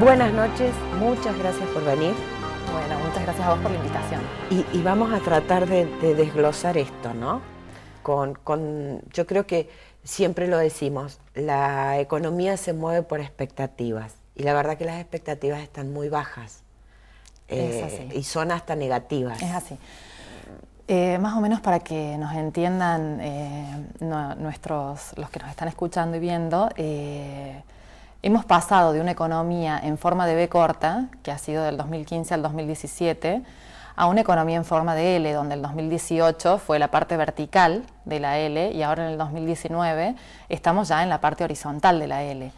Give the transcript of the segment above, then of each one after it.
Buenas noches, muchas gracias por venir. Bueno, muchas gracias a vos por la invitación. Y vamos a tratar de desglosar esto, ¿no? Yo creo que siempre lo decimos, la economía se mueve por expectativas y la verdad que las expectativas están muy bajas y son hasta negativas. Es así. Más o menos para que nos entiendan los que nos están escuchando y viendo, hemos pasado de una economía en forma de V corta, que ha sido del 2015 al 2017, a una economía en forma de L, donde el 2018 fue la parte vertical de la L y ahora en el 2019 estamos ya en la parte horizontal de la L.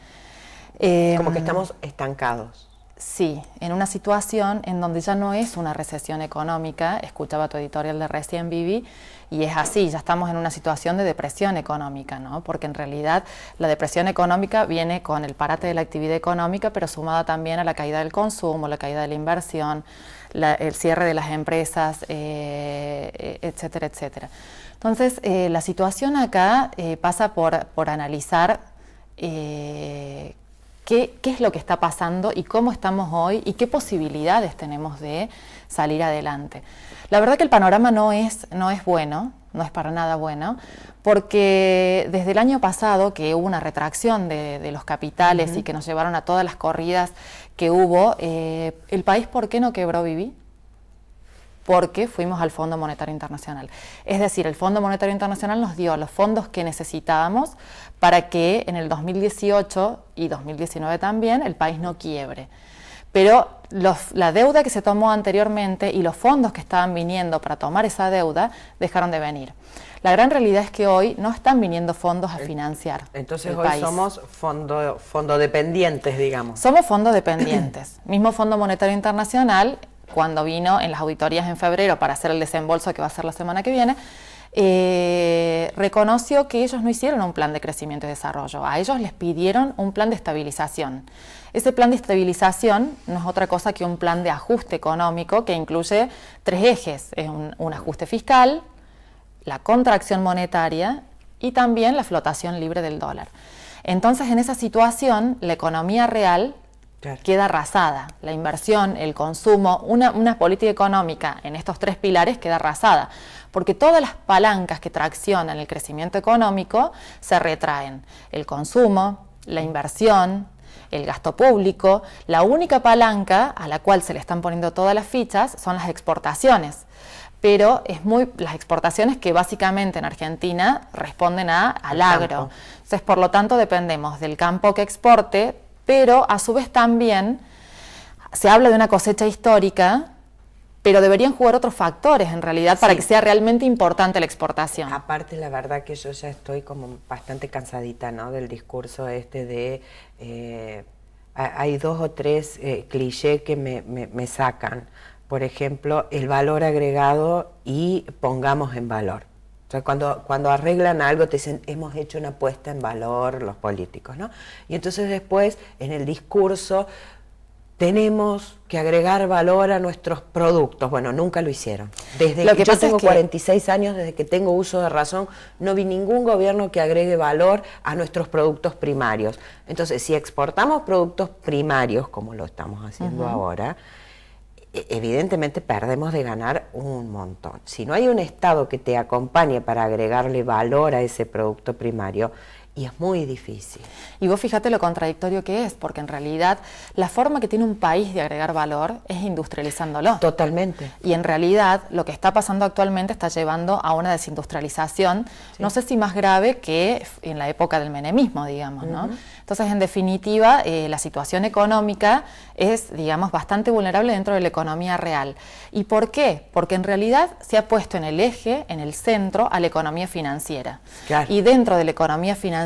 Como que estamos estancados. Sí, en una situación en donde ya no es una recesión económica. Escuchaba tu editorial de recién, Vivi, y es así, ya estamos en una situación de depresión económica, ¿no? Porque en realidad la depresión económica viene con el parate de la actividad económica, pero sumada también a la caída del consumo, la caída de la inversión, el cierre de las empresas, etcétera, etcétera. Entonces, la situación acá pasa por analizar ¿Qué es lo que está pasando y cómo estamos hoy y qué posibilidades tenemos de salir adelante? La verdad que el panorama no es bueno, no es para nada bueno, porque desde el año pasado que hubo una retracción de los capitales y que nos llevaron a todas las corridas que hubo, el país, ¿por qué no quebró, Vivi? Porque fuimos al Fondo Monetario Internacional. Es decir, el Fondo Monetario Internacional nos dio los fondos que necesitábamos para que en el 2018 y 2019 también el país no quiebre. Pero la deuda que se tomó anteriormente y los fondos que estaban viniendo para tomar esa deuda dejaron de venir. La gran realidad es que hoy no están viniendo fondos a financiar. Entonces hoy somos fondo dependientes, digamos. Somos fondo dependientes. Mismo Fondo Monetario Internacional, cuando vino en las auditorías en febrero para hacer el desembolso que va a ser la semana que viene, reconoció que ellos no hicieron un plan de crecimiento y desarrollo, a ellos les pidieron un plan de estabilización. Ese plan de estabilización no es otra cosa que un plan de ajuste económico que incluye 3 ejes, es un ajuste fiscal, la contracción monetaria y también la flotación libre del dólar. Entonces, en esa situación, la economía real queda arrasada, la inversión, el consumo, una política económica en estos 3 pilares queda arrasada, porque todas las palancas que traccionan el crecimiento económico se retraen. El consumo, la inversión, el gasto público, la única palanca a la cual se le están poniendo todas las fichas son las exportaciones. Pero las exportaciones que básicamente en Argentina responden al agro. Entonces, por lo tanto, dependemos del campo que exporte, pero a su vez también se habla de una cosecha histórica, pero deberían jugar otros factores en realidad para que sea realmente importante la exportación. Aparte, la verdad que yo ya estoy como bastante cansadita, ¿no?, del discurso de... hay 2 o 3 clichés que me sacan. Por ejemplo, el valor agregado y pongamos en valor. O sea, cuando arreglan algo te dicen, hemos hecho una apuesta en valor los políticos, ¿no? Y entonces después, en el discurso, tenemos que agregar valor a nuestros productos. Bueno, nunca lo hicieron. Desde que yo tengo 46 años, desde que tengo uso de razón, no vi ningún gobierno que agregue valor a nuestros productos primarios. Entonces, si exportamos productos primarios, como lo estamos haciendo ahora, evidentemente perdemos de ganar un montón. Si no hay un Estado que te acompañe para agregarle valor a ese producto primario, y es muy difícil. Y vos fíjate lo contradictorio que es, porque en realidad la forma que tiene un país de agregar valor es industrializándolo. Totalmente. Y en realidad lo que está pasando actualmente está llevando a una desindustrialización, no sé si más grave que en la época del menemismo, digamos, ¿no? Entonces, en definitiva, la situación económica es, digamos, bastante vulnerable dentro de la economía real. ¿Y por qué? Porque en realidad se ha puesto en el eje, en el centro, a la economía financiera. Claro. Y dentro de la economía financiera,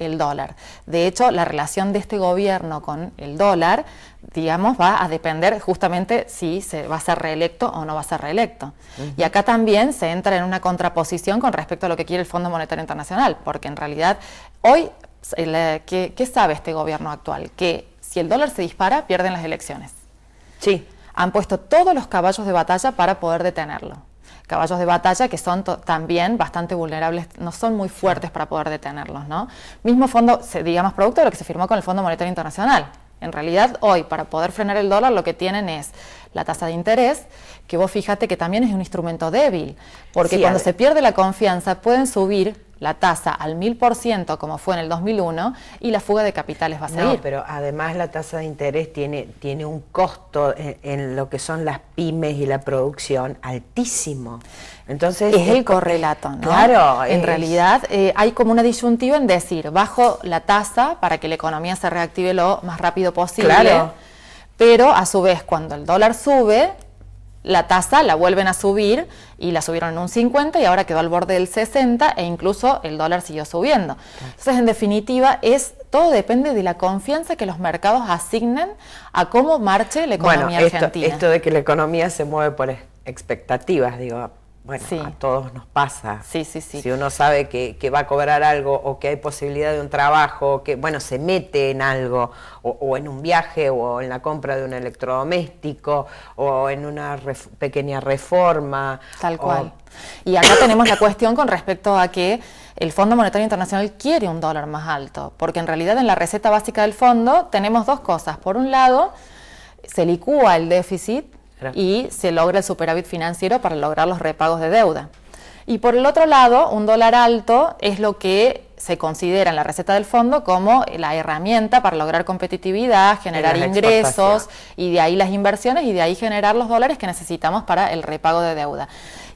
el dólar. De hecho, la relación de este gobierno con el dólar, digamos, va a depender justamente si se va a ser reelecto o no va a ser reelecto. Y acá también se entra en una contraposición con respecto a lo que quiere el Fondo Monetario Internacional, porque en realidad hoy, ¿qué sabe este gobierno actual? Que si el dólar se dispara, pierden las elecciones. Sí. Han puesto todos los caballos de batalla para poder detenerlo. Caballos de batalla que son también bastante vulnerables, no son muy fuertes para poder detenerlos, ¿no? Mismo fondo, digamos, producto de lo que se firmó con el Fondo Monetario Internacional. En realidad, hoy, para poder frenar el dólar, lo que tienen es la tasa de interés, que vos fíjate que también es un instrumento débil, porque cuando se pierde la confianza pueden subir la tasa al 1000%, como fue en el 2001, y la fuga de capitales va a seguir. No, pero además la tasa de interés tiene un costo en lo que son las pymes y la producción altísimo. Entonces es el correlato, ¿no? Claro. En realidad hay como una disyuntiva en decir, bajo la tasa para que la economía se reactive lo más rápido posible, claro, pero a su vez cuando el dólar sube, la tasa la vuelven a subir y la subieron en un 50 y ahora quedó al borde del 60 e incluso el dólar siguió subiendo. Claro. Entonces, en definitiva, todo depende de la confianza que los mercados asignen a cómo marche la economía argentina. Esto de que la economía se mueve por expectativas, digo, bueno, sí, a todos nos pasa. Sí. Si uno sabe que va a cobrar algo o que hay posibilidad de un trabajo, que bueno, se mete en algo, o en un viaje, o en la compra de un electrodoméstico, o en una pequeña reforma. Tal cual. Y acá tenemos la cuestión con respecto a que el Fondo Monetario Internacional quiere un dólar más alto, porque en realidad en la receta básica del fondo tenemos dos cosas. Por un lado, se licúa el déficit y se logra el superávit financiero para lograr los repagos de deuda. Y por el otro lado, un dólar alto es lo que se considera en la receta del fondo como la herramienta para lograr competitividad, generar ingresos y de ahí las inversiones y de ahí generar los dólares que necesitamos para el repago de deuda.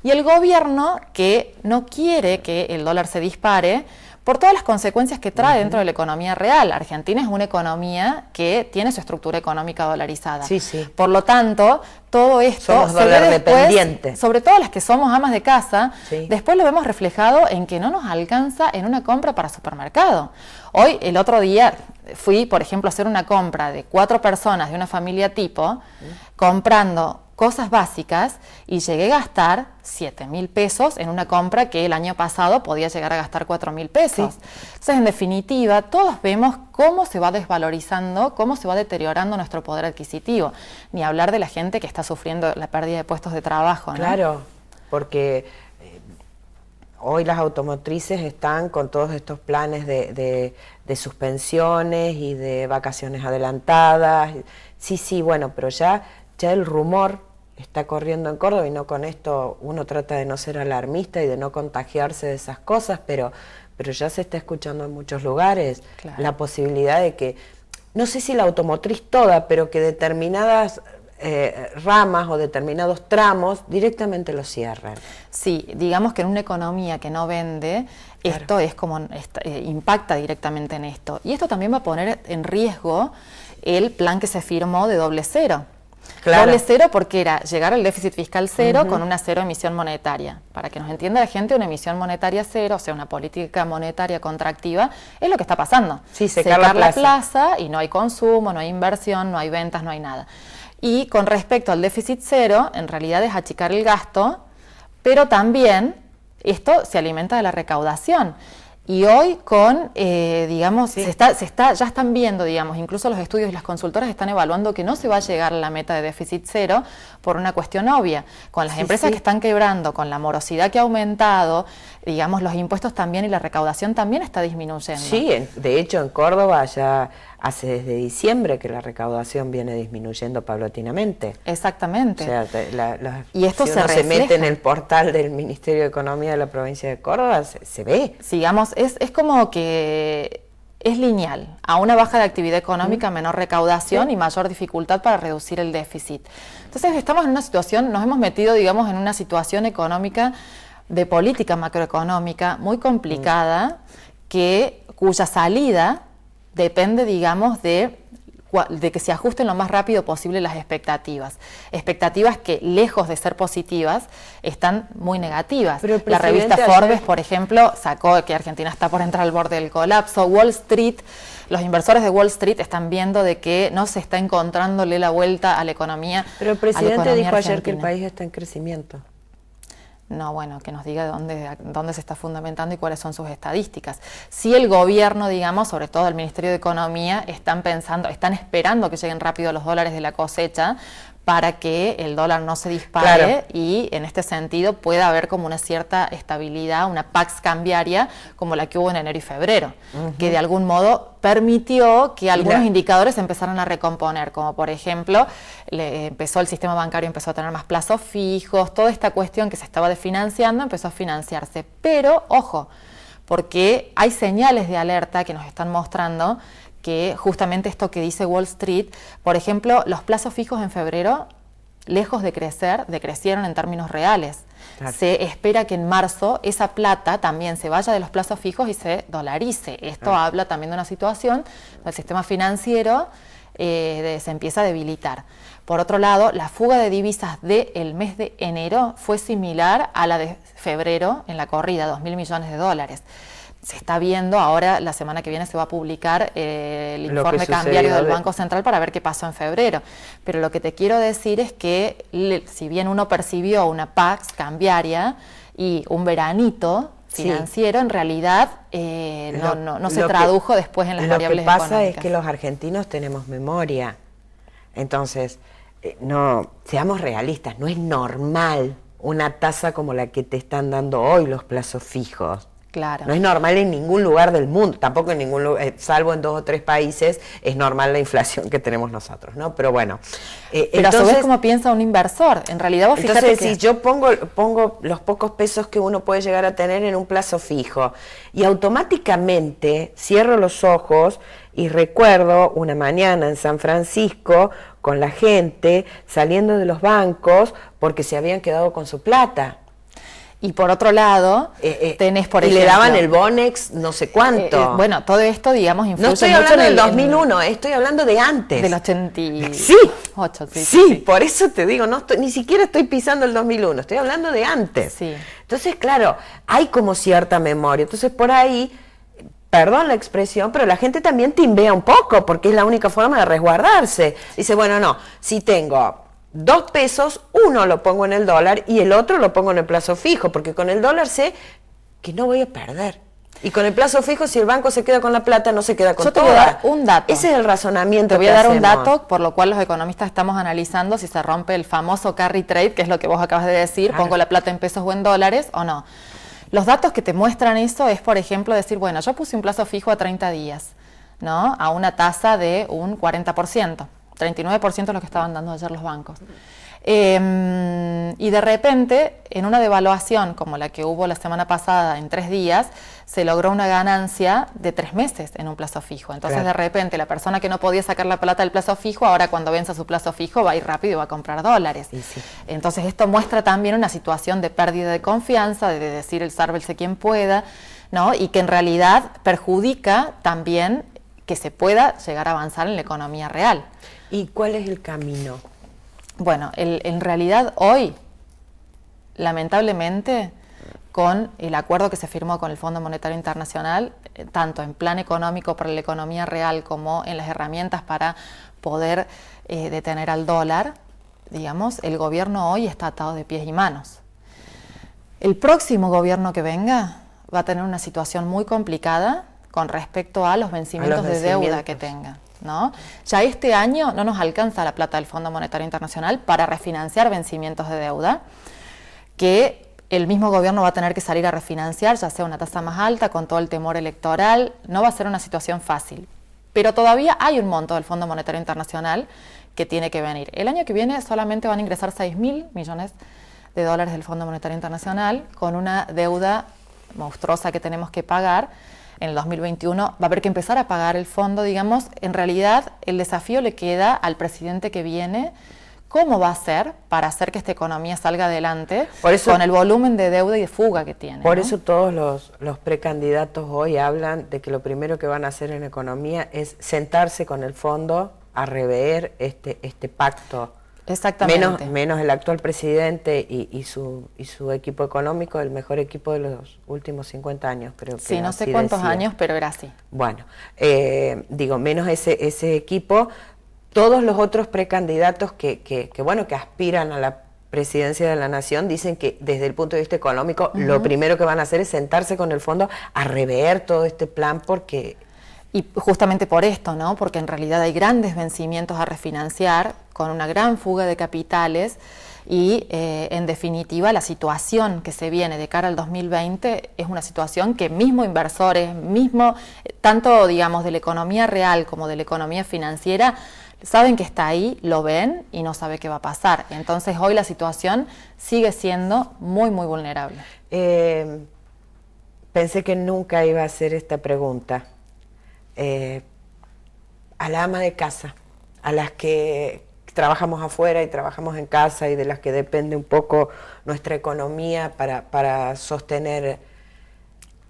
Y el gobierno, que no quiere que el dólar se dispare, por todas las consecuencias que trae dentro de la economía real. Argentina es una economía que tiene su estructura económica dolarizada. Sí. Por lo tanto, todo esto somos se ve dependientes. Sobre todo las que somos amas de casa, después lo vemos reflejado en que no nos alcanza en una compra para supermercado. Hoy, el otro día, fui, por ejemplo, a hacer una compra de 4 personas de una familia tipo, comprando cosas básicas y llegué a gastar 7.000 pesos en una compra que el año pasado podía llegar a gastar 4.000 pesos. Entonces, en definitiva, todos vemos cómo se va desvalorizando, cómo se va deteriorando nuestro poder adquisitivo. Ni hablar de la gente que está sufriendo la pérdida de puestos de trabajo, ¿no? Claro, porque hoy las automotrices están con todos estos planes de suspensiones y de vacaciones adelantadas. Sí, bueno, pero ya el rumor está corriendo en Córdoba, y no con esto uno trata de no ser alarmista y de no contagiarse de esas cosas, pero ya se está escuchando en muchos lugares la posibilidad de que, no sé si la automotriz toda, pero que determinadas ramas o determinados tramos directamente los cierren. Sí, digamos que en una economía que no vende, esto es como impacta directamente en esto. Y esto también va a poner en riesgo el plan que se firmó de doble cero. Doble cero porque era llegar al déficit fiscal cero con una cero emisión monetaria. Para que nos entienda la gente, una emisión monetaria cero, o sea, una política monetaria contractiva, es lo que está pasando. Sí, secar la plaza y no hay consumo, no hay inversión, no hay ventas, no hay nada. Y con respecto al déficit cero, en realidad es achicar el gasto, pero también esto se alimenta de la recaudación. Y hoy digamos, ya están viendo, digamos, incluso los estudios y las consultoras están evaluando que no se va a llegar a la meta de déficit cero por una cuestión obvia. Con las empresas que están quebrando, con la morosidad que ha aumentado, digamos, los impuestos también y la recaudación también está disminuyendo. Sí, de hecho en Córdoba ya hace desde diciembre que la recaudación viene disminuyendo paulatinamente. Exactamente. O sea, y esto si uno se mete en el portal del Ministerio de Economía de la provincia de Córdoba, se ve. Digamos, es como que es lineal. A una baja de actividad económica, menor recaudación y mayor dificultad para reducir el déficit. Entonces estamos en una situación, nos hemos metido, digamos, en una situación económica de política macroeconómica muy complicada, cuya salida depende, digamos, de que se ajusten lo más rápido posible las expectativas. Expectativas que, lejos de ser positivas, están muy negativas. La revista Forbes, por ejemplo, sacó que Argentina está por entrar al borde del colapso. Wall Street, los inversores de Wall Street están viendo de que no se está encontrándole la vuelta a la economía. Pero el presidente dijo ayer que el país está en crecimiento. No, bueno, que nos diga dónde se está fundamentando y cuáles son sus estadísticas. Si el gobierno, digamos, sobre todo el Ministerio de Economía, están esperando que lleguen rápido los dólares de la cosecha para que el dólar no se dispare, claro, y en este sentido pueda haber como una cierta estabilidad, una pax cambiaria como la que hubo en enero y febrero, que de algún modo permitió que algunos indicadores empezaran a recomponer, como por ejemplo el sistema bancario empezó a tener más plazos fijos, toda esta cuestión que se estaba desfinanciando empezó a financiarse. Pero ojo, porque hay señales de alerta que nos están mostrando que justamente esto que dice Wall Street, por ejemplo, los plazos fijos en febrero, lejos de crecer, decrecieron en términos reales. Claro. Se espera que en marzo esa plata también se vaya de los plazos fijos y se dolarice. Esto habla también de una situación donde el sistema financiero se empieza a debilitar. Por otro lado, la fuga de divisas del mes de enero fue similar a la de febrero en la corrida, 2.000 millones de dólares. Se está viendo, ahora la semana que viene se va a publicar el informe cambiario del Banco Central para ver qué pasó en febrero. Pero lo que te quiero decir es que si bien uno percibió una pax cambiaria y un veranito financiero, en realidad no se tradujo después en las variables económicas. Lo que pasa es que los argentinos tenemos memoria. Entonces, no seamos realistas, no es normal una tasa como la que te están dando hoy los plazos fijos. Claro. No es normal en ningún lugar del mundo, tampoco en ningún lugar, salvo en 2 o 3 países, es normal la inflación que tenemos nosotros, ¿no? Pero bueno. Pero entonces, a su vez, ¿cómo piensa un inversor? En realidad vos fíjate entonces, si yo pongo los pocos pesos que uno puede llegar a tener en un plazo fijo y automáticamente cierro los ojos y recuerdo una mañana en San Francisco con la gente saliendo de los bancos porque se habían quedado con su plata. Y por otro lado, tenés, por ejemplo... Y le daban el Bonex no sé cuánto. Bueno, todo esto, digamos, influye no estoy mucho hablando del 2001, estoy hablando de antes. Del 88. Sí, sí, por eso te digo, ni siquiera estoy pisando el 2001, estoy hablando de antes. Sí. Entonces, claro, hay como cierta memoria. Entonces, por ahí, perdón la expresión, pero la gente también timbea un poco, porque es la única forma de resguardarse. Dice, bueno, no, si tengo 2 pesos, uno lo pongo en el dólar y el otro lo pongo en el plazo fijo, porque con el dólar sé que no voy a perder. Y con el plazo fijo, si el banco se queda con la plata, no se queda con toda. Yo te voy a dar un dato. Ese es el razonamiento. Te voy a dar un dato, por lo cual los economistas estamos analizando si se rompe el famoso carry trade, que es lo que vos acabas de decir, pongo la plata en pesos o en dólares o no. Los datos que te muestran eso es, por ejemplo, decir, bueno, yo puse un plazo fijo a 30 días, ¿no? A una tasa de un 40%. 39% es lo que estaban dando ayer los bancos. Y de repente, en una devaluación como la que hubo la semana pasada en 3 días, se logró una ganancia de 3 meses en un plazo fijo. Entonces, claro, de repente, la persona que no podía sacar la plata del plazo fijo, ahora cuando venza su plazo fijo va a ir rápido y va a comprar dólares. Sí. Entonces, esto muestra también una situación de pérdida de confianza, de decir el sálvese quien pueda, ¿no? Y que en realidad perjudica también que se pueda llegar a avanzar en la economía real. ¿Y cuál es el camino? Bueno, en realidad hoy, lamentablemente, con el acuerdo que se firmó con el Fondo Monetario Internacional, tanto en plan económico para la economía real como en las herramientas para poder detener al dólar, digamos, el gobierno hoy está atado de pies y manos. El próximo gobierno que venga va a tener una situación muy complicada con respecto a los vencimientos de deuda que tenga, ¿no? Ya este año no nos alcanza la plata del Fondo Monetario Internacional para refinanciar vencimientos de deuda, que el mismo gobierno va a tener que salir a refinanciar, ya sea una tasa más alta, con todo el temor electoral. No va a ser una situación fácil, pero todavía hay un monto del Fondo Monetario Internacional que tiene que venir. El año que viene solamente van a ingresar 6.000 millones de dólares del Fondo Monetario Internacional, con una deuda monstruosa que tenemos que pagar. En el 2021 va a haber que empezar a pagar el fondo, digamos. En realidad, el desafío le queda al presidente que viene, cómo va a hacer para hacer que esta economía salga adelante con el volumen de deuda y de fuga que tiene. Por eso todos los precandidatos hoy hablan de que lo primero que van a hacer en economía es sentarse con el fondo a rever este pacto. Exactamente. Menos el actual presidente y su equipo económico, el mejor equipo de los últimos 50 años, creo que. Sí, no sé cuántos años, pero era así. Bueno, digo, menos ese equipo, todos los otros precandidatos que aspiran a la presidencia de la nación dicen que desde el punto de vista económico lo primero que van a hacer es sentarse con el fondo a rever todo este plan porque Y justamente por esto, ¿no? Porque en realidad hay grandes vencimientos a refinanciar, con una gran fuga de capitales y en definitiva la situación que se viene de cara al 2020 es una situación que mismo inversores, tanto digamos de la economía real como de la economía financiera, saben que está ahí, lo ven y no sabe qué va a pasar. Entonces hoy la situación sigue siendo muy, muy vulnerable. Pensé que nunca iba a hacer esta pregunta. A la ama de casa, a las que trabajamos afuera y trabajamos en casa y de las que depende un poco nuestra economía para sostener.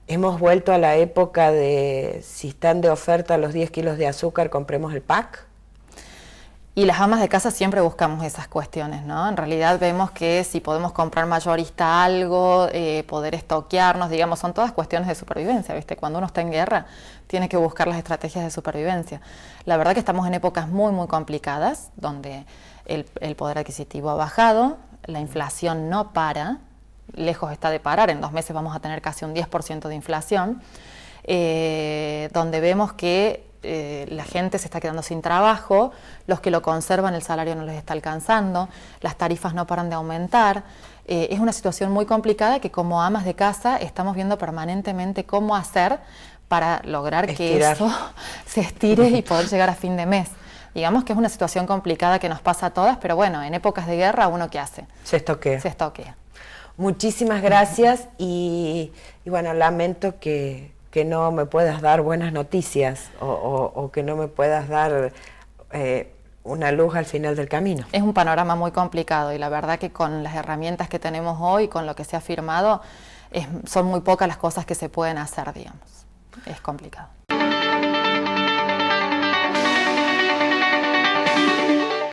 Hemos vuelto a la época de si están de oferta los 10 kilos de azúcar, compremos el pack. Y las amas de casa siempre buscamos esas cuestiones, ¿no? En realidad vemos que si podemos comprar mayorista algo, poder estoquearnos, digamos, son todas cuestiones de supervivencia, ¿viste? Cuando uno está en guerra, tiene que buscar las estrategias de supervivencia. La verdad que estamos en épocas muy, muy complicadas, donde el poder adquisitivo ha bajado, la inflación no para, lejos está de parar, en 2 meses vamos a tener casi un 10% de inflación, donde vemos que la gente se está quedando sin trabajo, los que lo conservan el salario no les está alcanzando, las tarifas no paran de aumentar. Es una situación muy complicada que como amas de casa estamos viendo permanentemente cómo hacer para lograr que eso se estire y poder llegar a fin de mes. Digamos que es una situación complicada que nos pasa a todas, pero bueno, en épocas de guerra, ¿uno qué hace? Se estoquea. Se estoquea. Muchísimas gracias y bueno, lamento que no me puedas dar buenas noticias o que no me puedas dar una luz al final del camino. Es un panorama muy complicado y la verdad que con las herramientas que tenemos hoy, con lo que se ha firmado, son muy pocas las cosas que se pueden hacer, digamos. Es complicado.